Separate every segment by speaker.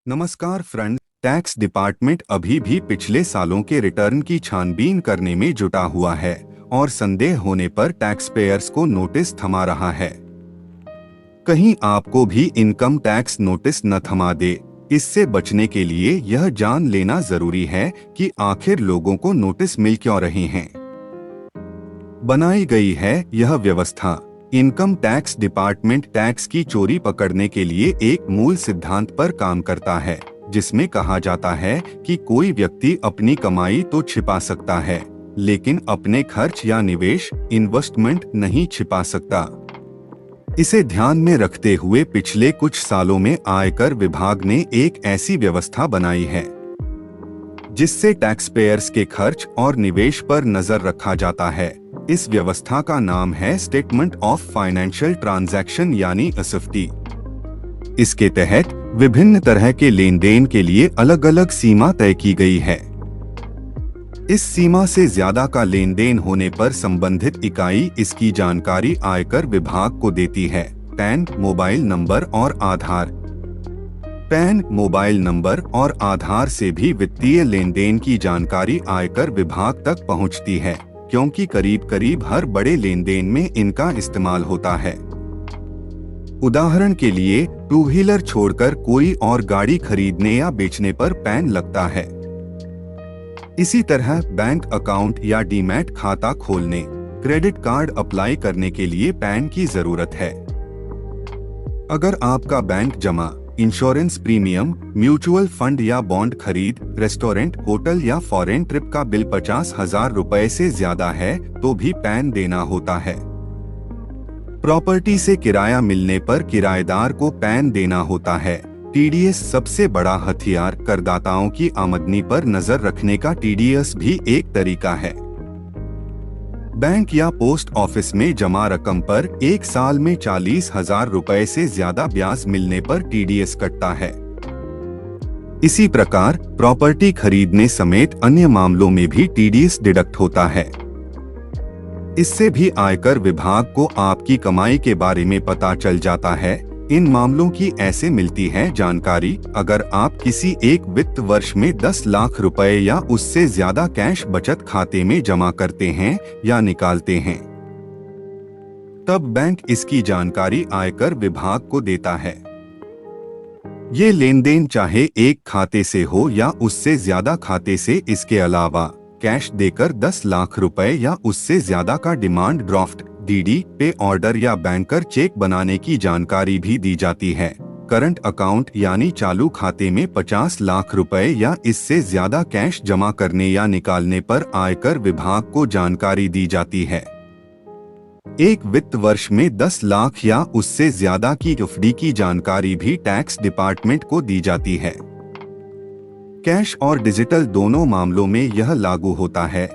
Speaker 1: नमस्कार friend. Tax department अभी भी पिछले सालों के रिटर्न की छानबीन करने में जुटा हुआ है और संदेह होने पर टैक्स पेयर्स को नोटिस थमा रहा है। कहीं आपको भी इनकम टैक्स नोटिस न थमा दे, इससे बचने के लिए यह जान लेना जरूरी है कि आखिर लोगों को नोटिस मिल क्यों रहे हैं। बनाई गई है यह व्यवस्था। इनकम टैक्स डिपार्टमेंट टैक्स की चोरी पकड़ने के लिए एक मूल सिद्धांत पर काम करता है, जिसमें कहा जाता है कि कोई व्यक्ति अपनी कमाई तो छिपा सकता है, लेकिन अपने खर्च या निवेश इन्वेस्टमेंट नहीं छिपा सकता। इसे ध्यान में रखते हुए पिछले कुछ सालों में आयकर विभाग ने एक ऐसी व्यवस्था बनाई है जिससे टैक्स पेयर्स के खर्च और निवेश पर नजर रखा जाता है। इस व्यवस्था का नाम है स्टेटमेंट ऑफ फाइनेंशियल ट्रांजैक्शन यानी एसएफटी। इसके तहत विभिन्न तरह के लेन देन के लिए अलग अलग सीमा तय की गई है। इस सीमा से ज्यादा का लेन देन होने पर संबंधित इकाई इसकी जानकारी आयकर विभाग को देती है। पैन, मोबाइल नंबर और आधार। पैन, मोबाइल नंबर और आधार से भी वित्तीय लेन देन की जानकारी आयकर विभाग तक पहुंचती है, क्योंकि करीब करीब हर बड़े लेन देन में इनका इस्तेमाल होता है। उदाहरण के लिए टू व्हीलर छोड़कर कोई और गाड़ी खरीदने या बेचने पर पैन लगता है। इसी तरह बैंक अकाउंट या डीमैट खाता खोलने, क्रेडिट कार्ड अप्लाई करने के लिए पैन की जरूरत है। अगर आपका बैंक जमा, इंश्योरेंस प्रीमियम, म्यूचुअल फंड या बॉन्ड खरीद, रेस्टोरेंट, होटल या फॉरेन ट्रिप का बिल 50,000 रुपए से ज्यादा है तो भी पैन देना होता है। प्रॉपर्टी से किराया मिलने पर किराएदार को पैन देना होता है। टीडीएस सबसे बड़ा हथियार करदाताओं की आमदनी पर नजर रखने का टीडीएस भी एक तरीका है। बैंक या पोस्ट ऑफिस में जमा रकम पर एक साल में 40,000 रुपए से ज्यादा ब्याज मिलने पर टीडीएस कटता है। इसी प्रकार प्रॉपर्टी खरीदने समेत अन्य मामलों में भी टीडीएस डिडक्ट होता है। इससे भी आयकर विभाग को आपकी कमाई के बारे में पता चल जाता है। इन मामलों की ऐसे मिलती है जानकारी अगर आप किसी एक वित्त वर्ष में 10 लाख रुपए या उससे ज्यादा कैश बचत खाते में जमा करते हैं या निकालते हैं, तब बैंक इसकी जानकारी आयकर विभाग को देता है। ये लेन देन चाहे एक खाते से हो या उससे ज्यादा खाते से, इसके अलावा कैश देकर 10 लाख रुपए या उससे ज्यादा का डिमांड ड्राफ्ट, डीडी, पे ऑर्डर या बैंकर चेक बनाने की जानकारी भी दी जाती है। करंट अकाउंट यानी चालू खाते में 50 लाख रुपए या इससे ज्यादा कैश जमा करने या निकालने पर आयकर विभाग को जानकारी दी जाती है। एक वित्त वर्ष में 10 लाख या उससे ज्यादा की एफडी की जानकारी भी टैक्स डिपार्टमेंट को दी जाती है। कैश और डिजिटल दोनों मामलों में यह लागू होता है।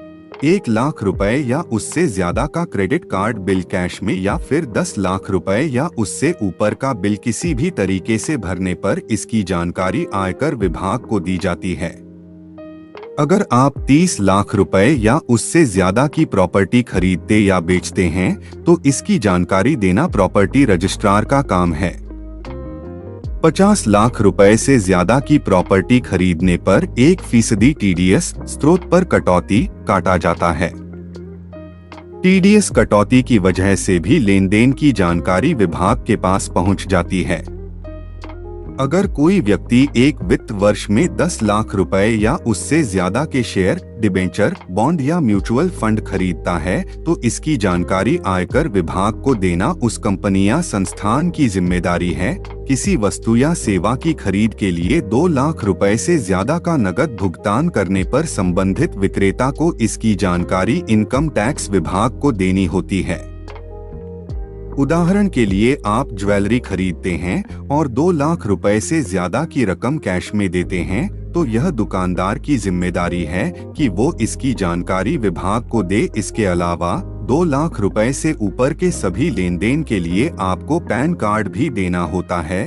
Speaker 1: 1 लाख रुपए या उससे ज्यादा का क्रेडिट कार्ड बिल कैश में या फिर 10 लाख रुपए या उससे ऊपर का बिल किसी भी तरीके से भरने पर इसकी जानकारी आयकर विभाग को दी जाती है। अगर आप 30 लाख रुपए या उससे ज्यादा की प्रॉपर्टी खरीदते या बेचते हैं तो इसकी जानकारी देना प्रॉपर्टी रजिस्ट्रार का काम है। 50 लाख रुपए से ज्यादा की प्रॉपर्टी खरीदने पर 1% टीडीएस स्रोत पर कटौती काटा जाता है। टीडीएस कटौती की वजह से भी लेन देन की जानकारी विभाग के पास पहुंच जाती है। अगर कोई व्यक्ति एक वित्त वर्ष में 10 लाख रुपए या उससे ज्यादा के शेयर, डिबेंचर, बॉन्ड या म्यूचुअल फंड खरीदता है तो इसकी जानकारी आयकर विभाग को देना उस कंपनी या संस्थान की जिम्मेदारी है। किसी वस्तु या सेवा की खरीद के लिए 2 लाख रुपए से ज्यादा का नकद भुगतान करने पर संबंधित विक्रेता को इसकी जानकारी इनकम टैक्स विभाग को देनी होती है। उदाहरण के लिए आप ज्वेलरी खरीदते हैं और 2 लाख रुपए से ज्यादा की रकम कैश में देते हैं तो यह दुकानदार की जिम्मेदारी है कि वो इसकी जानकारी विभाग को दे। इसके अलावा 2 लाख रुपए से ऊपर के सभी लेन देन के लिए आपको पैन कार्ड भी देना होता है।